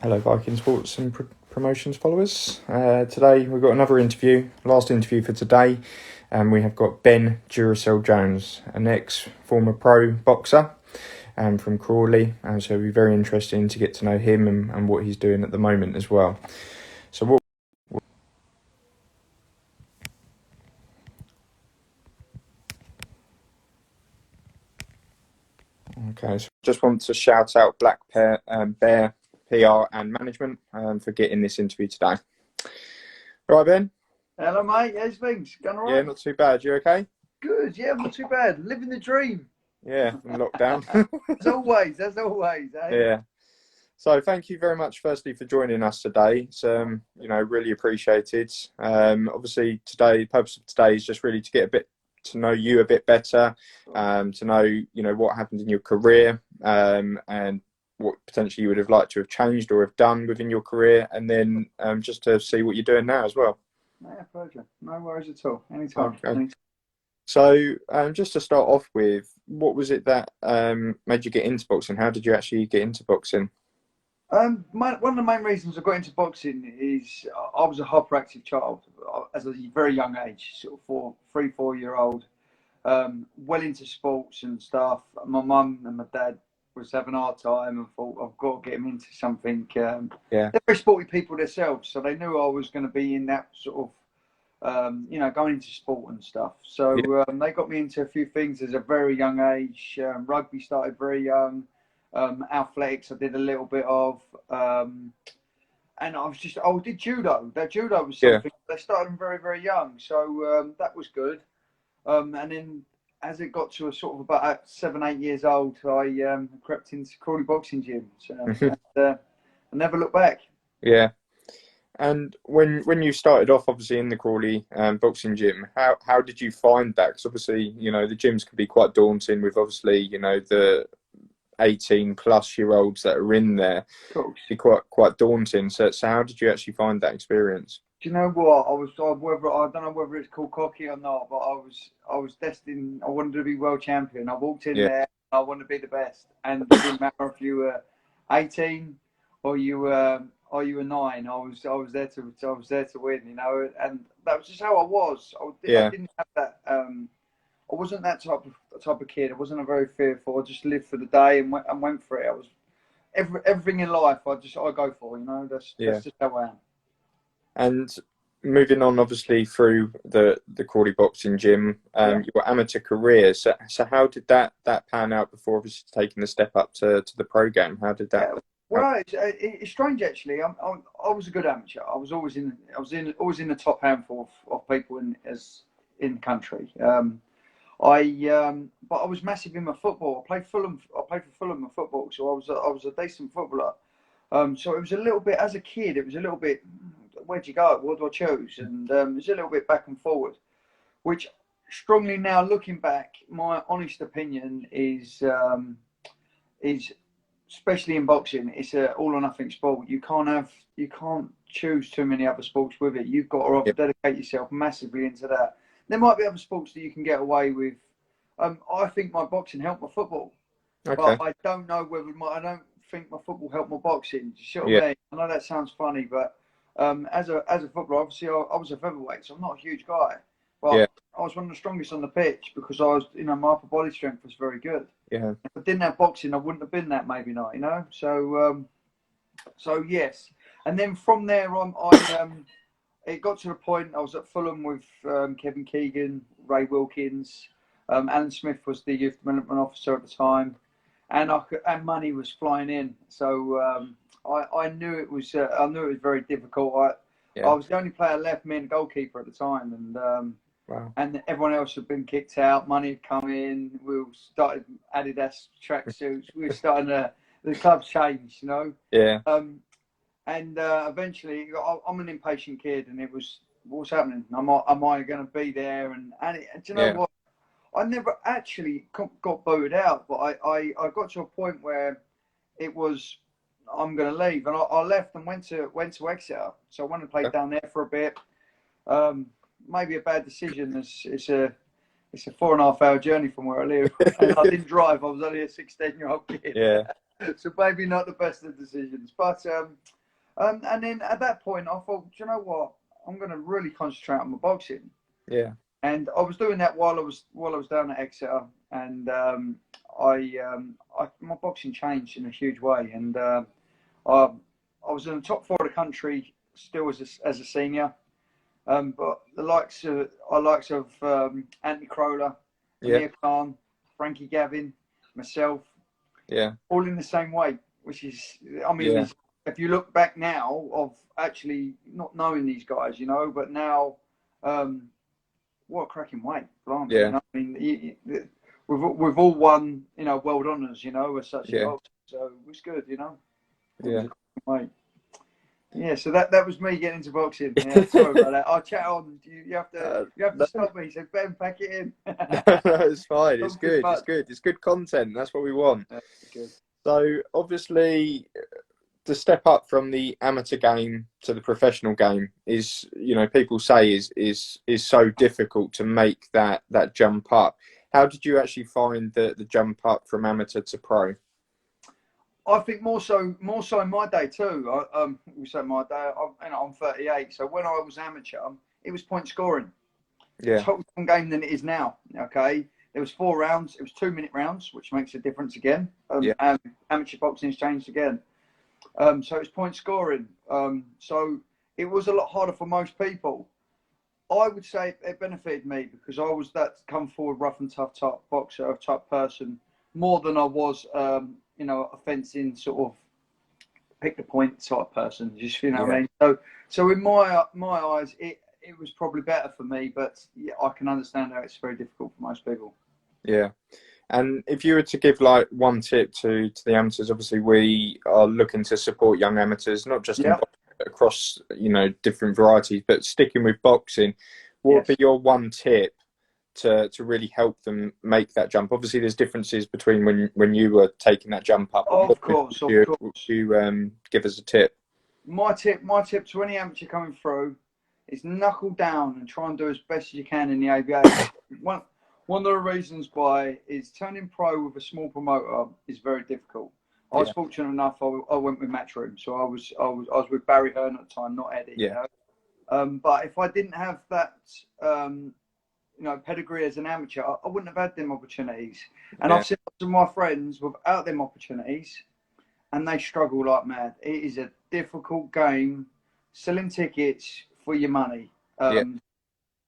Hello, Viking Sports and Promotions followers. Today we've got another interview, last interview for today, and we have got Ben Duracell Jones, an ex-former pro boxer from Crawley, and so it'll be very interesting to get to know him and what he's doing at the moment as well. So so just want to shout out Bear PR and management for getting this interview today. All right, Ben? Hello, mate. How's things? Going all right? Yeah, not too bad. You okay? Good. Yeah, not too bad. Living the dream. Yeah, in lockdown. As always, eh? Yeah. So thank you very much, firstly, for joining us today. It's really appreciated. Obviously, the purpose of today is just really to get a bit to know you a bit better, to know what happened in your career, and what potentially you would have liked to have changed or have done within your career, and then just to see what you're doing now as well. Yeah, pleasure. No worries at all. Anytime. Okay. So just to start off with, what was it that made you get into boxing? How did you actually get into boxing? One of the main reasons I got into boxing is I was a hyperactive child as a very young age, sort of 4 year old, well into sports and stuff. My mum and my dad was having a hard time and thought I've got to get them into something. Yeah. They're very sporty people themselves, so they knew I was going to be in that sort of going into sport and stuff. So they got me into a few things as a very young age. Rugby started very young. Athletics I did a little bit of. And I did judo. That judo was something. They started very, very young. So that was good. And then as it got to a sort of about 7, 8 years old, I crept into Crawley boxing gym. And I never looked back. Yeah. And when you started off, obviously in the Crawley boxing gym, how did you find that? Because obviously, the gyms can be quite daunting with obviously, the 18-plus-year-olds that are in there. Cool. Be quite daunting. So how did you actually find that experience? Do you know what? I don't know whether it's called cocky or not, but I was destined. I wanted to be world champion. I walked in there. I wanted to be the best, and it didn't matter if you were 18 or you were 9. I was there to win. And that was just how I was. I didn't have that. I wasn't that type of kid. I wasn't a very fearful. I just lived for the day and went for it. I was everything in life. I go for. That's just how I am. And moving on, obviously, through the Crawley boxing gym, your amateur career. So how did that pan out before obviously taking the step up to the pro game? How did that? Well, it's strange actually. I was a good amateur. I was always in the top handful of people in the country. But I was massive in my football. I played for Fulham in football, so I was a decent footballer. So it was a little bit, as a kid, it was a little bit, where'd you go? What do I choose? And it was a little bit back and forward, which strongly now looking back, my honest opinion is especially in boxing, it's a all or nothing sport. You can't choose too many other sports with it. You've got to dedicate yourself massively into that. There might be other sports that you can get away with. I think my boxing helped my football, but I don't know whether I don't think my football helped my boxing. Do you see what I mean? I know that sounds funny, but as a footballer, obviously I was a featherweight, so I'm not a huge guy, but I was one of the strongest on the pitch because I was, my upper body strength was very good. Yeah. If I didn't have boxing, I wouldn't have been that. Maybe not, So yes, and then from there on, it got to the point I was at Fulham with Kevin Keegan, Ray Wilkins, Alan Smith was the youth development officer at the time, and money was flying in. So I knew it was very difficult. I was the only player left, me and goalkeeper at the time, and and everyone else had been kicked out. Money had come in. We started Adidas tracksuits. We were starting the club changed, Yeah. And eventually, I'm an impatient kid, and it was, what's happening? Am I going to be there? And do you know what? I never actually got booed out, but I got to a point where it was, I'm going to leave, and I left and went to Exeter. So I went and played down there for a bit. Maybe a bad decision. It's a 4.5 hour journey from where I live, and I didn't drive. I was only a 16-year-old kid. Yeah. So maybe not the best of decisions. But and then at that point, I thought, do you know what? I'm going to really concentrate on my boxing. Yeah. And I was doing that while I was down at Exeter, and my boxing changed in a huge way, and I was in the top four of the country still as a senior, but the likes of Anthony Croller, Yeah. Amir Khan, Frankie Gavin, myself, Yeah. all in the same weight, which is, I mean, Yeah. if you look back now of actually not knowing these guys, you know, but now. What a cracking weight, blimey. You Yeah. know, I mean, we've all won, you know, world honours, you know, as such in Yeah. boxing. So it was good, you know. It was Yeah. a cracking weight. Yeah, so that was me getting into boxing. Yeah, sorry about that. I'll chat on. You have to No, stop me. So Ben, pack it in. no, it's fine. It's Talk too good. It's much. good. It's good content. That's what we want. Yeah, good. So obviously, the step up from the amateur game to the professional game is, people say is so difficult to make that jump up. How did you actually find the jump up from amateur to pro? I think more so in my day too. We say my day. I'm 38, so when I was amateur, it was point scoring. Yeah. Total different game than it is now. Okay, there was 4 rounds. It was 2-minute rounds, which makes a difference again. Yeah. Amateur boxing's changed again. So it's point scoring. So it was a lot harder for most people. I would say it benefited me because I was that come forward, rough and tough type boxer, type person, more than I was, a fencing sort of pick the point type person. Just what I mean. So in my eyes, it was probably better for me, but yeah, I can understand how it's very difficult for most people. Yeah. And if you were to give like one tip to the amateurs, obviously we are looking to support young amateurs, not just in boxing, but across, different varieties, but sticking with boxing, what would be your one tip to really help them make that jump? Obviously there's differences between when you were taking that jump up. Of course. You give us a tip. My tip to any amateur coming through is knuckle down and try and do as best as you can in the ABA. One of the reasons why is turning pro with a small promoter is very difficult. I was fortunate enough. I went with Matrum, so I was with Barry Hearn at the time, not Eddie. Yeah. You know? But if I didn't have that, pedigree as an amateur, I wouldn't have had them opportunities. And I've seen lots of my friends without them opportunities, and they struggle like mad. It is a difficult game, selling tickets for your money.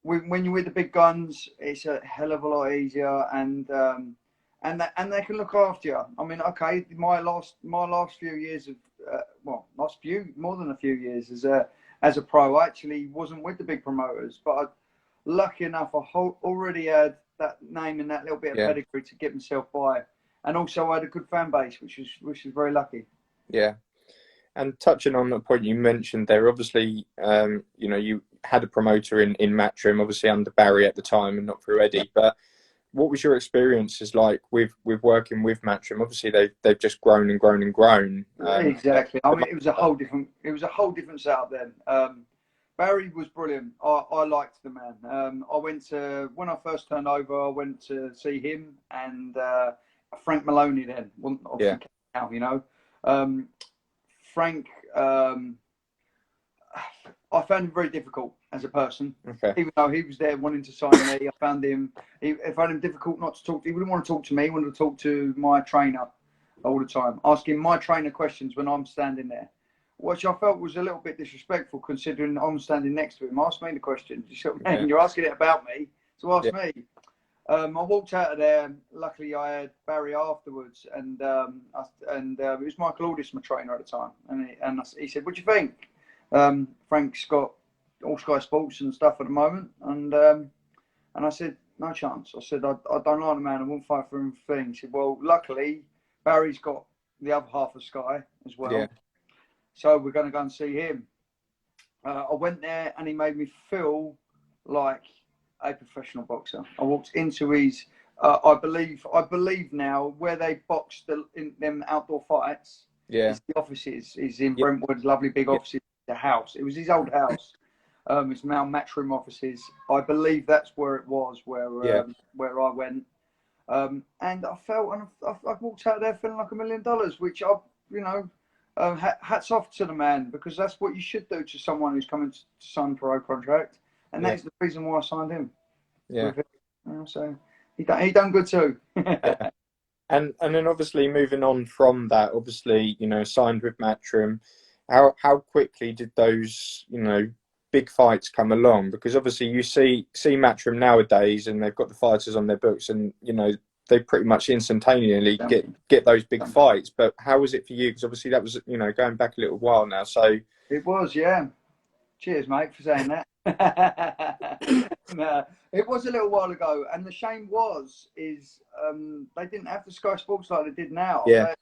When you're with the big guns, it's a hell of a lot easier, and they can look after you. I mean, okay, my last few years of more than a few years as a pro, I actually wasn't with the big promoters, but lucky enough, I already had that name and that little bit of pedigree to get myself by, and also I had a good fan base, which was very lucky. Yeah. And touching on the point you mentioned there, obviously, you had a promoter in Matrum, obviously under Barry at the time and not through Eddie. But what was your experiences like with working with Matrum? Obviously, they've just grown and grown and grown. Exactly. I mean, it was a whole different setup then. Barry was brilliant. I liked the man. When I first turned over, I went to see him and Frank Maloney then. Obviously now, Frank, I found him very difficult as a person. Okay. Even though he was there wanting to sign me, I found him difficult not to talk. He wouldn't want to talk to me. He wanted to talk to my trainer all the time, asking my trainer questions when I'm standing there, which I felt was a little bit disrespectful considering I'm standing next to him. Ask me the questions. You see what I mean? You're asking it about me, so ask me. I walked out of there. Luckily, I had Barry afterwards, and it was Michael Aldis, my trainer at the time, and he said, "What do you think? Frank's got all Sky Sports and stuff at the moment," and I said, "No chance." I said, "I don't like the man. I won't fight for him for things." He said, "Well, luckily, Barry's got the other half of Sky as well, so we're going to go and see him." I went there, and he made me feel like a professional boxer. I walked into his, I believe now, where they boxed in them outdoor fights. It's the offices. He's in Brentwood, lovely big offices. The house. It was his old house. It's now Matrum offices. I believe that's where it was, where I went. And I felt, and I walked out there feeling like $1 million, which you know, hats off to the man, because that's what you should do to someone who's coming to sign a pro contract, and Yeah. that is the reason why I signed him. Yeah. With him. So he done good too. Yeah. And then obviously moving on from that, obviously, you know, signed with Matrum. How quickly did those, you know, big fights come along? Because obviously you see Matrum nowadays, and they've got the fighters on their books, and you know they pretty much instantaneously get those big fights. But how was it for you? Because obviously that was, you know, going back a little while now. So It was, yeah. Cheers, mate, for saying that. No, it was a little while ago, and the shame is they didn't have the Sky Sports like they did now. yeah,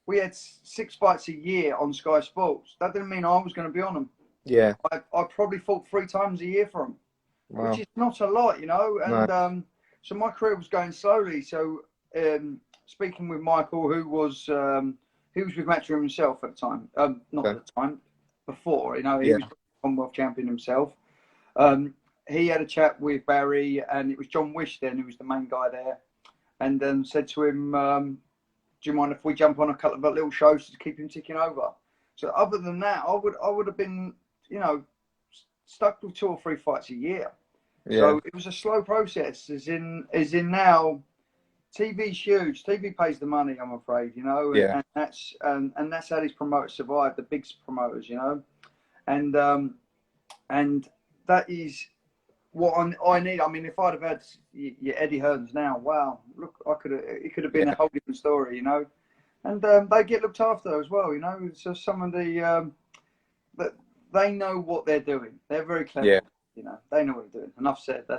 We had 6 fights a year on Sky Sports. That didn't mean I was going to be on them. yeah, I probably fought 3 times a year for them, which wow, is not a lot, you know. no, And so my career was going slowly. So speaking with Michael, who was with Matchroom himself at the time, not okay. at the time, before, you know, he Yeah, was Commonwealth champion himself. He had a chat with Barry, and it was John Wish then, who was the main guy there, and said to him, "Do you mind if we jump on a couple of little shows to keep him ticking over?" So other than that, I would have been, you know, stuck with 2 or 3 fights a year. yeah, So it was a slow process. As in now, TV's huge. TV pays the money, I'm afraid, you know, yeah, and that's how these promoters survive, the big promoters, you know, and and that is what I need. I mean, if I'd have had your Eddie Hearns now, wow, look, it could have been yeah, a whole different story, you know. And they get looked after as well, you know. So some of the that they know what they're doing. They're very yeah. clever, you know. They know what they're doing. Enough said. They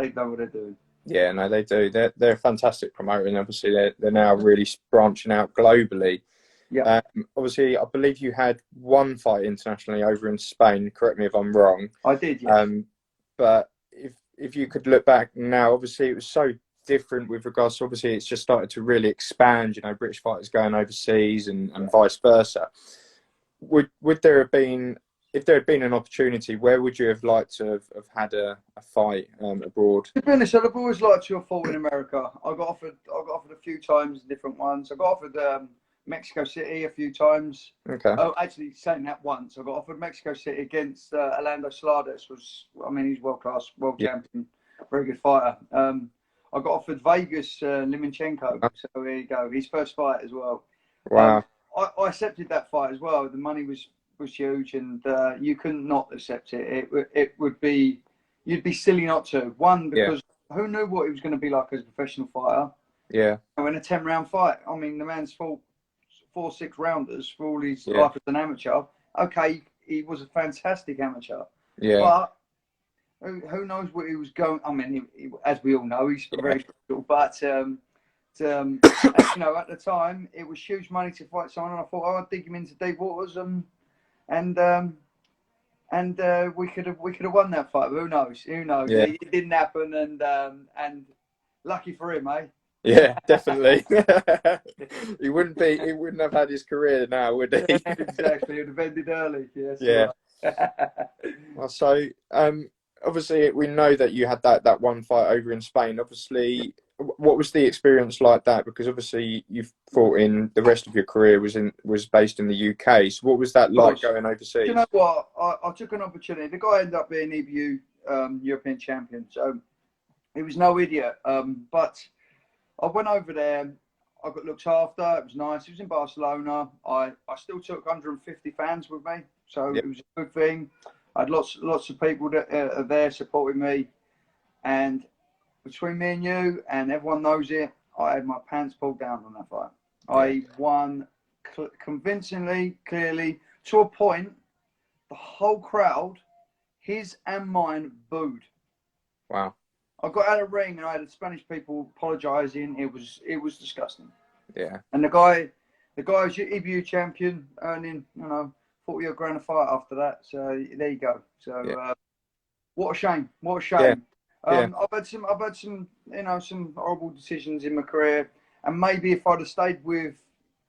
know what they're doing. Yeah, no, they do. They're a fantastic promoter, and obviously they're now really branching out globally. Yeah, Obviously, I believe you had one fight internationally over in Spain. Correct me if I'm wrong. I did. Yes. But if you could look back now, obviously it was so different with regards to, obviously it's just started to really expand. You know, British fighters going overseas and vice versa. Would there have been, if there had been an opportunity, where would you have liked to have had a fight abroad? To be honest, I've always liked to have fought in America. I got offered a few times, different ones. I got offered Mexico City a few times. Okay. Oh, actually, saying that once, I got offered Mexico City against Orlando Sladas. I mean, he's world class, world Yeah. champion, very good fighter. I got offered Vegas Limanchenko. So there you go, his first fight as well. Wow. I accepted that fight as well. The money was huge, and you couldn't not accept it. It would be, you'd be silly not to. One, Yeah. because who knew what he was going to be like as a professional fighter? Yeah. And in a 10-round fight, I mean, the man's fought 4 6-rounders for all his Yeah. life as an amateur. Okay, he was a fantastic amateur, Yeah. but who knows what he was going? I mean, as we all know, he's very special. But you know, at the time, it was huge money to fight someone, and I thought, oh, I'd dig him into deep waters, and we could have won that fight. But who knows? Who knows? Yeah. It didn't happen, and lucky for him, eh? Yeah, definitely. He wouldn't have had his career now, would he? Exactly. It would have ended early. Yes. Yeah. Right. Well, so obviously we know that you had that one fight over in Spain. Obviously, what was the experience like that? Because obviously you've fought in, the rest of your career was based in the UK. So what was that like going overseas? You know what? I took an opportunity. The guy ended up being EBU European champion, so he was no idiot. But I went over there. I got looked after. It was nice. It was in Barcelona. I still took 150 fans with me, so it was a good thing. I had lots of people that are there supporting me, and between me and you, and everyone knows it, I had my pants pulled down on that fight. Yeah. I won convincingly, clearly, to a point. The whole crowd, his and mine, booed. Wow. I got out of the ring and I had Spanish people apologising. It was disgusting. Yeah. And the guy was your EBU champion, earning 40 grand a fight after that. So there you go. So what a shame. What a shame. Yeah. I've had some some horrible decisions in my career, and maybe if I'd have stayed with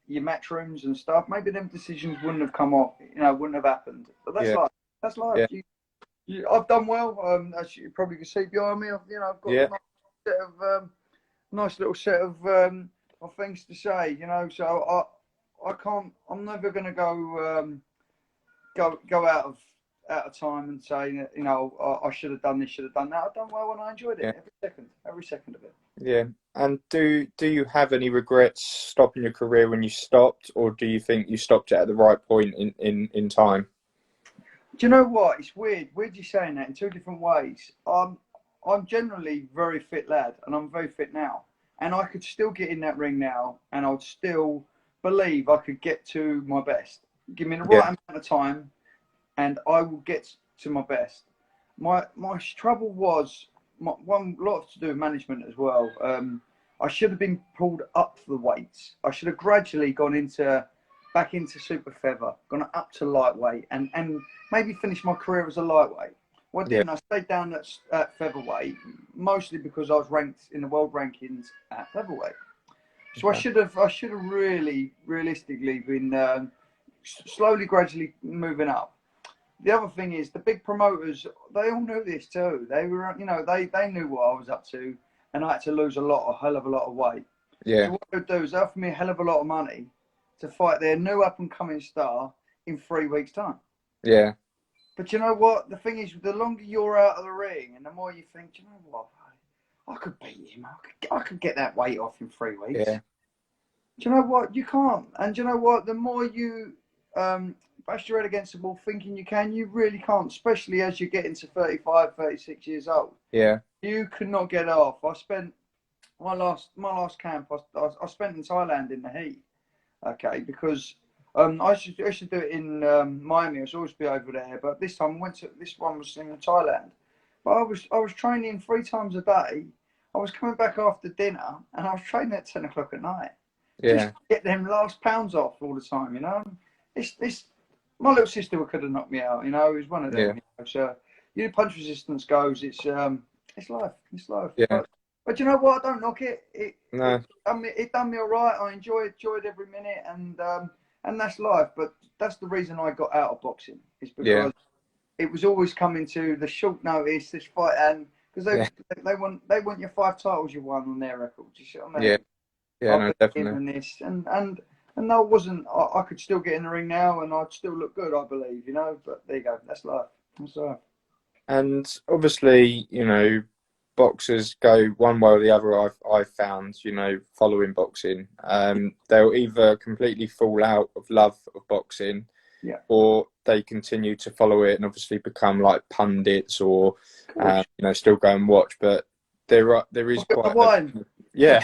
your Matrums and stuff, maybe them decisions wouldn't have come off. Wouldn't have happened. But that's life. That's life. Yeah. I've done well. As you probably can see behind me, I've got a nice set of nice little set of things to say, you know. So I can't. I'm never going to go out of time and say, you know, I should have done this, should have done that. I've done well and I enjoyed Yeah. it every second of it. Yeah. And do you have any regrets stopping your career when you stopped, or do you think you stopped it at the right point in time? Do you know what? It's weird. Weird you saying that in two different ways. I'm generally very fit lad, and I'm very fit now. And I could still get in that ring now, and I'd still believe I could get to my best. Give me the Yeah. right amount of time, and I will get to my best. My trouble was one lot to do with management as well. I should have been pulled up the weights. I should have gradually gone back into super feather, gone up to lightweight, and maybe finished my career as a lightweight. Well, I Yeah. didn't. I stayed down at featherweight, mostly because I was ranked in the world rankings at featherweight. So Okay. I should have really, realistically been slowly, gradually moving up. The other thing is the big promoters, they all knew this too. They were, you know, they knew what I was up to, and I had to lose a hell of a lot of weight. Yeah. So what they would do is they offer me a hell of a lot of money to fight their new up and coming star in 3 weeks' time. Yeah. But you know what? The thing is, the longer you're out of the ring, and the more you think, you know what, I could beat him. I could get that weight off in 3 weeks. Yeah. Do you know what? You can't. And do you know what? The more you bash your head against the wall thinking you can, you really can't, especially as you're getting to 35, 36 years old. Yeah. You could not get off. I spent my last camp, I spent in Thailand in the heat, okay, because I should do it in Miami. I should always be over there, but this time this one was in Thailand. But I was training 3 times a day. I was coming back after dinner, and I was training at 10 o'clock at night just Yeah. to get them last pounds off all the time. You know, this my little sister could have knocked me out. You know, it was one of them. Yeah. You know? So punch resistance goes. It's life. It's life. Yeah. But you know what? I don't knock it. No. It done me all right. I enjoyed every minute, and that's life. But that's the reason I got out of boxing. Is Yeah. because it was always coming to the short notice, this fight, and because Yeah. they want your 5 titles you won on their records. You see what I mean? Yeah. Yeah. I No, beat him definitely. and this, and I wasn't. I could still get in the ring now, and I'd still look good, I believe. You know. But there you go. That's life. That's life. And obviously, boxers go one way or the other. I've found, following boxing, they'll either completely fall out of love of boxing, Yeah. or they continue to follow it and obviously become like pundits, or Of still go and watch. But there is course. The quite a wine. yeah.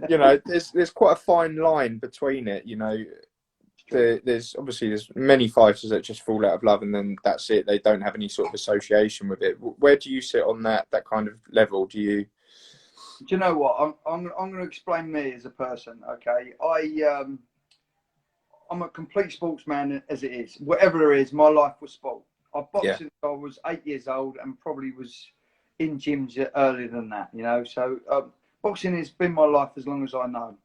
There's quite a fine line between it. There's many fighters that just fall out of love and then that's it. They don't have any sort of association with it. Where do you sit on that kind of level? Do you? Do you know what? I'm going to explain me as a person. Okay, I'm a complete sportsman as it is. Whatever there is, my life was sport. I boxed Yeah. since I was 8 years old and probably was in gyms earlier than that. You know, so boxing has been my life as long as I know.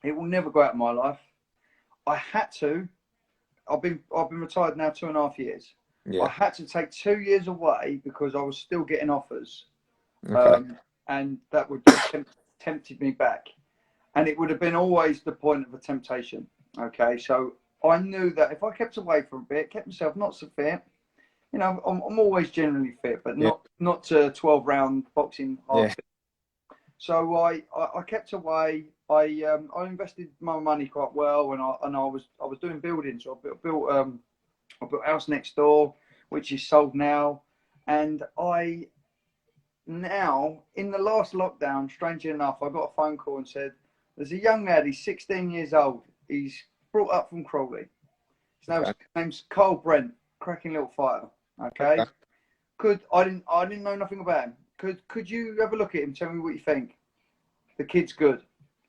It will never go out of my life. I had to. I've been retired now 2.5 years. I Yeah. had to take 2 years away because I was still getting offers, Okay. and that would have tempted me back. And it would have been always the point of a temptation. Okay, so I knew that if I kept away for a bit, kept myself not so fit, I'm always generally fit, but Yeah. not to 12 round boxing hard Yeah. fit. So I kept away. I invested my money quite well, and I was doing building. So I built a house next door, which is sold now, and I now in the last lockdown, strangely enough, I got a phone call and said there's a young lad. He's 16 years old. He's brought up from Crawley. His Okay. name's Carl Brent. Cracking little fighter. Okay. Okay. I didn't know nothing about him. Could you have a look at him? Tell me what you think. The kid's good.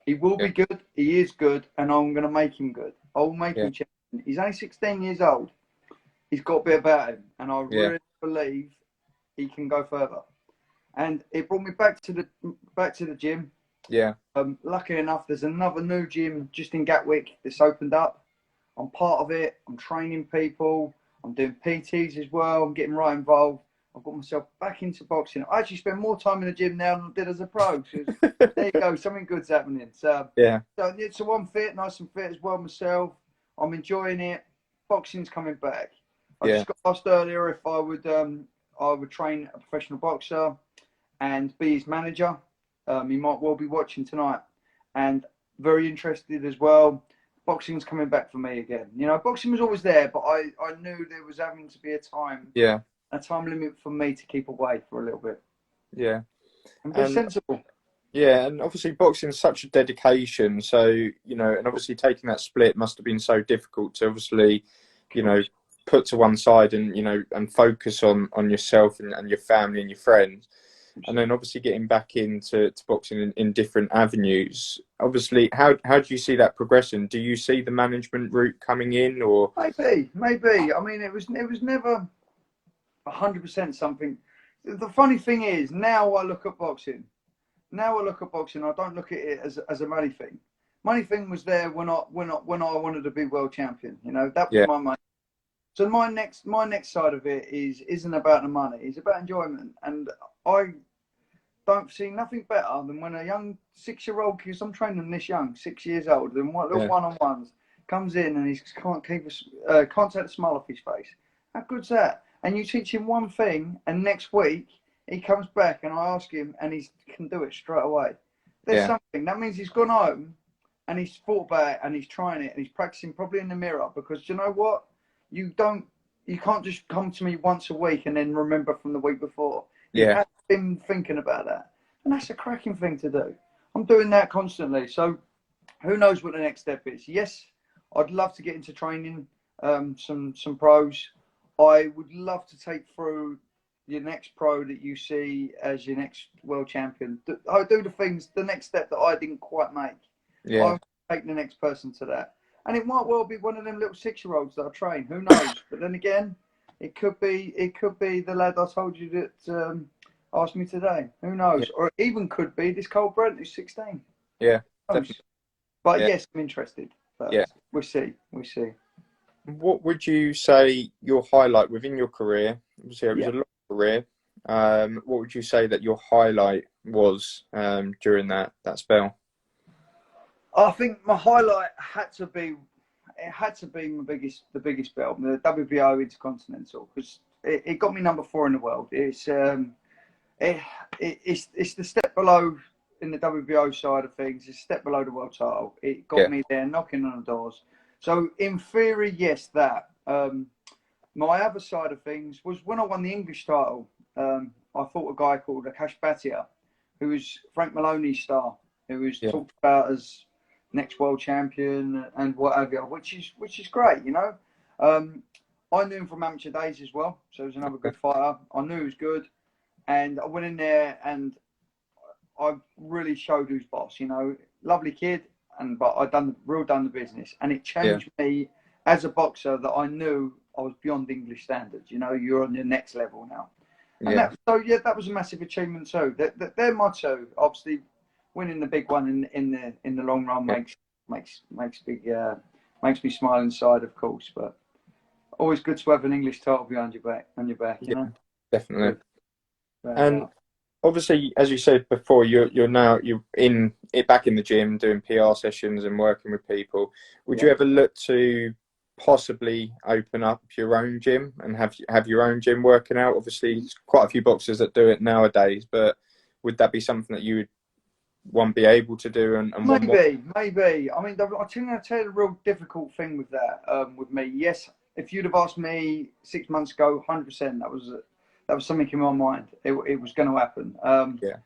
He will Yeah. be good. He is good, and I'm going to make him good. I'll make Yeah. him champion. He's only 16 years old. He's got a bit about him, and I Yeah. really believe he can go further. And it brought me back to the gym. Yeah. Lucky enough, there's another new gym just in Gatwick that's opened up. I'm part of it. I'm training people. I'm doing PTs as well. I'm getting right involved. I've got myself back into boxing. I actually spend more time in the gym now than I did as a pro. So there you go, something good's happening. Yeah. So I'm fit, nice and fit as well myself. I'm enjoying it. Boxing's coming back. I Yeah. just got asked earlier if I would train a professional boxer and be his manager. He might well be watching tonight, and very interested as well. Boxing's coming back for me again. You know, boxing was always there, but I knew there was having to be Yeah. a time limit for me to keep away for a little bit Yeah. and be And sensible. yeah, and obviously boxing is such a dedication. So, you know, and obviously taking that split must have been so difficult to obviously, you know, put to one side and, you know, and focus on yourself and your family and your friends. And then obviously getting back into boxing in different avenues. Obviously, how do you see that progression? Do you see the management route coming in, or? Maybe. I mean, it was never 100% something. The funny thing is, now I look at boxing. I don't look at it as a money thing. Money thing was there when I wanted to be world champion. You know, that was Yeah, my money. So my next side of it isn't about the money. It's about enjoyment, and I don't see nothing better than when a young 6-year-old, because I'm training them this young, 6 years old, and little yeah, one-on-ones comes in and he can't take a smile off his face. How good's that? And you teach him one thing, and next week he comes back and I ask him, and he can do it straight away. There's yeah, something that means he's gone home and he's thought about it and he's trying it and he's practicing probably in the mirror, because you know what? You don't you can't just come to me once a week and then remember from the week before. You yeah, have been thinking about that. And that's a cracking thing to do. I'm doing that constantly. So who knows what the next step is? Yes, I'd love to get into training some pros. I would love to take through your next pro that you see as your next world champion. I do the next step that I didn't quite make. yeah, I take the next person to that. And it might well be one of them little 6-year-olds that I train. Who knows? But then again, it could be the lad I told you that asked me today. Who yeah, knows? Or it even could be this Cole Brent who's 16. yeah, Who knows? definitely. But Yeah, yes, I'm interested. But yeah. we'll see. We'll see. What would you say your highlight within your career? Obviously, it was Yeah. a long career. What would you say that your highlight was during that spell? I think my highlight had to be the biggest belt, the WBO Intercontinental, because it got me number 4 in the world. It, it's the step below in the WBO side of things. It's a step below the world title. It got Yeah, me there, knocking on the doors. So in theory, yes, that. My other side of things was when I won the English title. I fought a guy called Akash Bhatia, who was Frank Maloney's star, who was yeah, talked about as next world champion and whatever, which is great, you know. I knew him from amateur days as well, so he was another good fighter. I knew he was good, and I went in there and I really showed who's boss. You know, lovely kid, but I done the business, and it yeah, changed me as a boxer that I knew I was beyond English standards. You know, you're on the next level now, and yeah, that was a massive achievement too. They're my two. Obviously, winning the big one in the long run yeah, makes me smile inside, of course. But always good to have an English title behind your back. You yeah, know, definitely. good. Without a And doubt. obviously, as you said before, you're in it back in the gym doing PR sessions and working with people. Would you Yeah. ever look to possibly open up your own gym and have your own gym working out? Obviously, there's quite a few boxers that do it nowadays, but would that be something that you would one be able to do and one more? Maybe. I mean, I think I'll tell you the real difficult thing with that, with me. Yes, if you'd have asked me 6 months ago, 100%, that was something in my mind. It was going to happen. Yeah,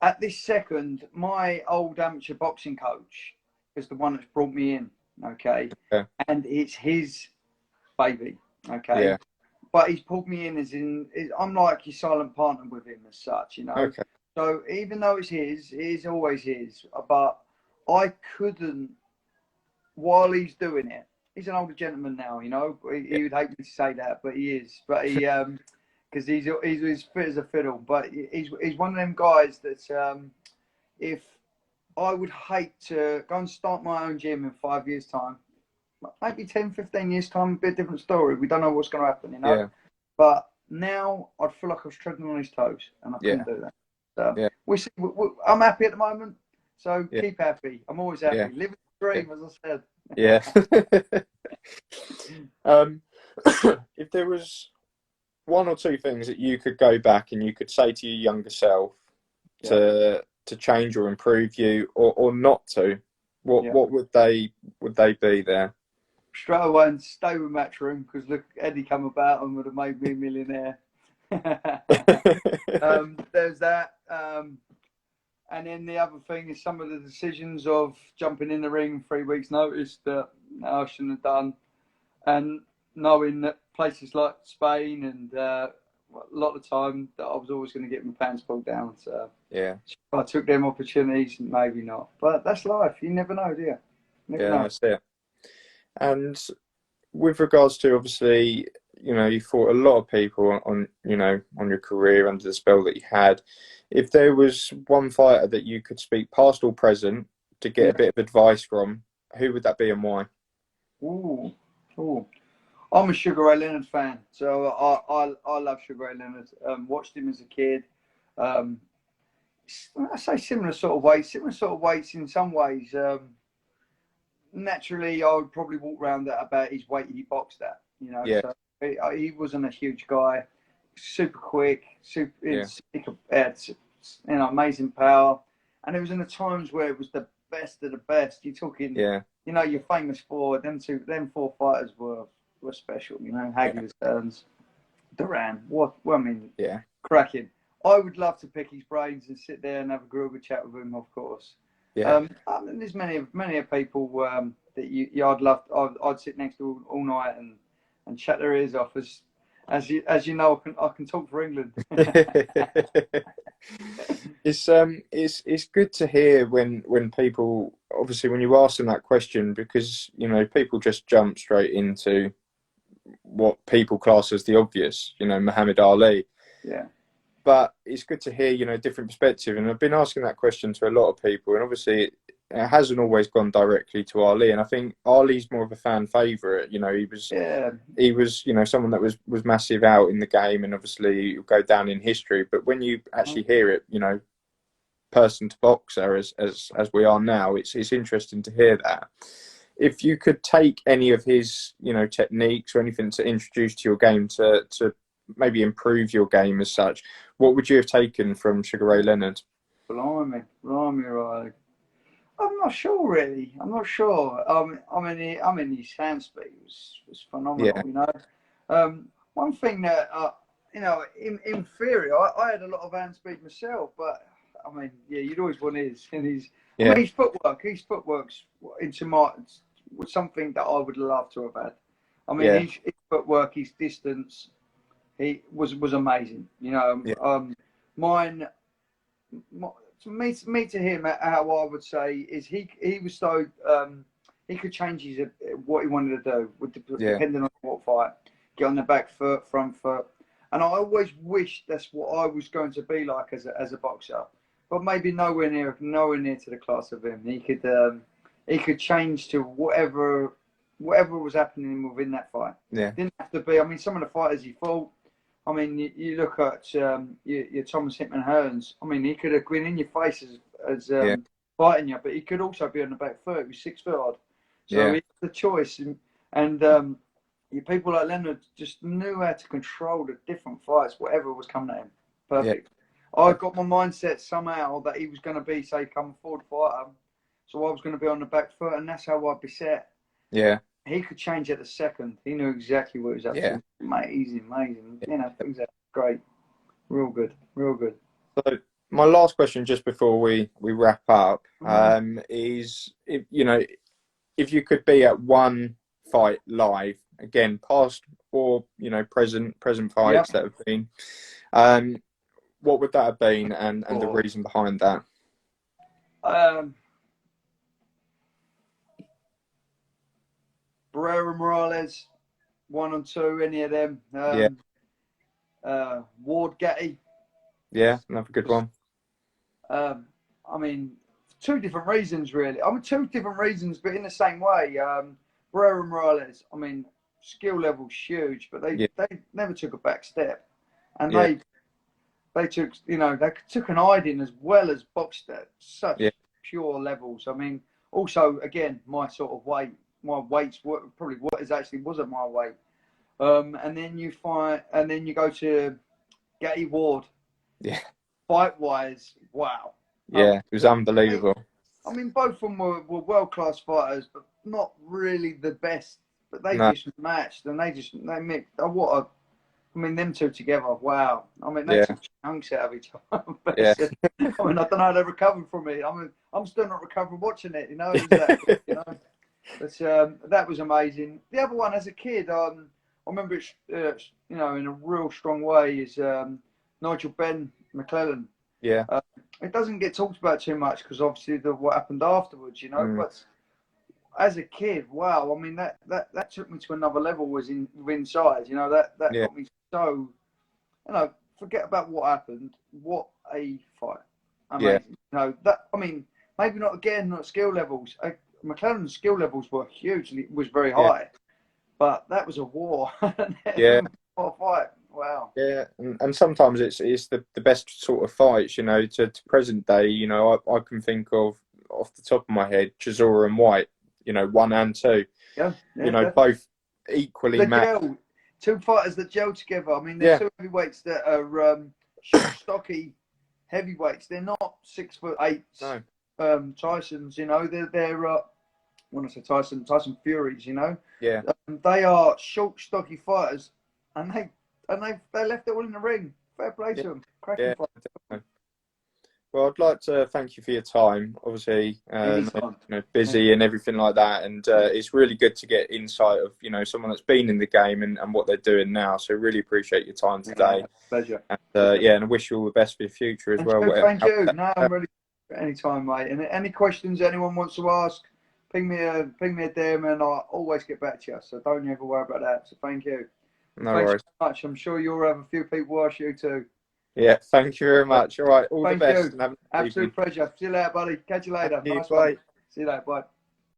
At this second, my old amateur boxing coach is the one that's brought me in. Okay, yeah, and it's his baby. Okay, yeah. but he's pulled me in I'm like his silent partner with him as such, you know. Okay, So even though it's his, it is always his. But I couldn't, while he's doing it. He's an older gentleman now, you know. yeah, He would hate me to say that, but he is. But because he's as fit as a fiddle. But he's one of them guys that if I would hate to go and start my own gym in 5 years' time, maybe 10, 15 years' time, a bit different story. We don't know what's going to happen, you know. yeah, But now I'd feel like I was treading on his toes, and I couldn't Yeah. do that. So Yeah. I'm happy at the moment. So Yeah. keep happy. I'm always Yeah. happy. Living the Yeah. dream, as I said. Yeah. um, if there was one or two things that you could go back and you could say to your younger self Yeah, to change or improve you, or not to, yeah. what would they be there? Straight away and stay with Matrum because look, Eddie come about and would have made me a millionaire. There's that. And then the other thing is some of the decisions of jumping in the ring 3 weeks' notice that I shouldn't have done, and knowing that places like Spain and a lot of the time that I was always going to get my pants pulled down. So Yeah. I took them opportunities, maybe not, but that's life. You never know, do you? Never Yeah, know. that's it. And with regards to, obviously, you fought a lot of people on your career under the spell that you had. If there was one fighter that you could speak past or present to get Yeah. a bit of advice from, who would that be and why? Ooh, ooh. I'm a Sugar Ray Leonard fan, so I love Sugar Ray Leonard. Watched him as a kid. Um, I say similar sort of weights in some ways. Naturally, I would probably walk around at about his weight he boxed at. Yeah, So he wasn't a huge guy, super quick, yeah, amazing power, and it was in the times where it was the best of the best. You're talking, yeah, you're famous for them four fighters were special. yeah, Hagler, Stearns, Duran. I mean, yeah, cracking. I would love to pick his brains and sit there and have a Gruber chat with him, of course. yeah. There's many people that I'd sit next to all night and chat their ears off. As you know, I can talk for England. It's good to hear when people, obviously, when you ask them that question, because people just jump straight into what people class as the obvious, Muhammad Ali. Yeah. But it's good to hear, different perspective. And I've been asking that question to a lot of people, and obviously it hasn't always gone directly to Ali. And I think Ali's more of a fan favourite. Yeah. He was, someone that was massive out in the game, and obviously he'll go down in history. But when you actually hear it, person to boxer as we are now, it's interesting to hear that. If you could take any of his, techniques or anything to introduce to your game to maybe improve your game as such, what would you have taken from Sugar Ray Leonard? Blimey, Riley. I'm not sure, really. I'm not sure. His hand speed was Yeah, phenomenal. One thing that in theory, I had a lot of hand speed myself, but I mean, yeah, you'd always want his. And yeah, his footwork's into my was something that I would love to have had. I mean, yeah, his footwork, his distance, he was amazing. yeah, Mine. Me to him, how I would say is he was so he could change his what he wanted to do yeah, depending on what fight. Get on the back foot, front foot, and I always wished that's what I was going to be like as a boxer, but maybe nowhere near to the class of him. He could change to whatever was happening within that fight. yeah, Didn't have to be. I mean, some of the fighters he fought. I mean, you look at your Thomas Hitman Hearns. I mean, he could have been in your face as yeah, fighting you, but he could also be on the back foot. He was 6 foot odd, so yeah, he had the choice. And you people like Leonard just knew how to control the different fights, whatever was coming at him. yeah, Perfect. I got my mindset somehow that he was going to be, say, come forward fighter, so I was going to be on the back foot, and that's how I'd be set. yeah, He could change at the second. He knew exactly what he was up yeah. to. Amazing. Things are great. Real good. Real good. So my last question, just before we wrap up, Mm. is if you could be at one fight live again, past or present Yep. fights that have been, um, what would that have been, and the Or reason behind that? Barrera Morales, 1 and 2, any of them. Yeah, Ward Getty. yeah, another good one. I mean, two different reasons, really. I mean, two different reasons, but in the same way. Barrera Morales, I mean, skill level's huge, but Yeah, they never took a back step. and Yeah. they took, you know, they took an hiding as well as boxed at such Yeah. pure levels. I mean, also again, my sort of weight, my weights were probably what is actually wasn't my weight. And then you find, and then you go to Gatti Ward. Yeah. Fight wise, wow. Yeah. It was They, unbelievable. I mean, both of them were world class fighters, but not really the best. But they No. just matched, and they mixed. Oh, what a! I mean, them two together, wow. I mean, they Yeah. took chunks out of each other. Yeah. I mean, I don't know how they recovered from it. I mean, I'm still not recovering watching it. You know, it was that good, you know. But that was amazing. The other one, as a kid, I remember it, you know, in a real strong way, is Nigel Ben McClellan. Yeah. It doesn't get talked about too much because obviously what happened afterwards, you know. Mm. But as a kid, wow, I mean that took me to another level. Was within size, you know. That Yeah. got me so, you know. Forget about what happened. What a fight! Yeah. Amazing. You know that. I mean, maybe not again, not skill levels. McLaren's skill levels were hugely was very Yeah. high, but that was a war. Yeah. What a fight! Wow. Yeah, and sometimes it's the best sort of fights, you know, to present day. You know, I can think of off the top of my head, Chisora and White, you know, 1 and 2, Yeah, you yeah, know, definitely. both equally The matched. gel, two fighters that gel together. I mean, they're Yeah, two heavyweights that are short, stocky heavyweights. They're not 6'8" no, Tysons. You know, they're when I say Tyson Furies. You know, yeah, they are short, stocky fighters, and they left it all in the ring. Fair play yeah, to them. Cracking yeah. fight. Definitely. Well, I'd like to thank you for your time. Obviously, you Anytime. know, busy and everything like that, and it's really good to get insight of, you know, someone that's been in the game and what they're doing now. So really appreciate your time today, Pleasure. and Pleasure. yeah, and I wish you all the best for your future as And well. Joe, Whatever. thank you. No, I'm ready anytime, mate. And any questions anyone wants to ask, ping me a DM, and I'll always get back to you. So don't you ever worry about that. So thank you. No Thanks worries. so much. I'm sure you'll have a few people ask you too. Yeah, thank you very But much. All right, all the thank best you. and have a good evening. Absolute pleasure. See you later, buddy. Catch you Thank later. you. Nice one. Bye. See you later. Bye.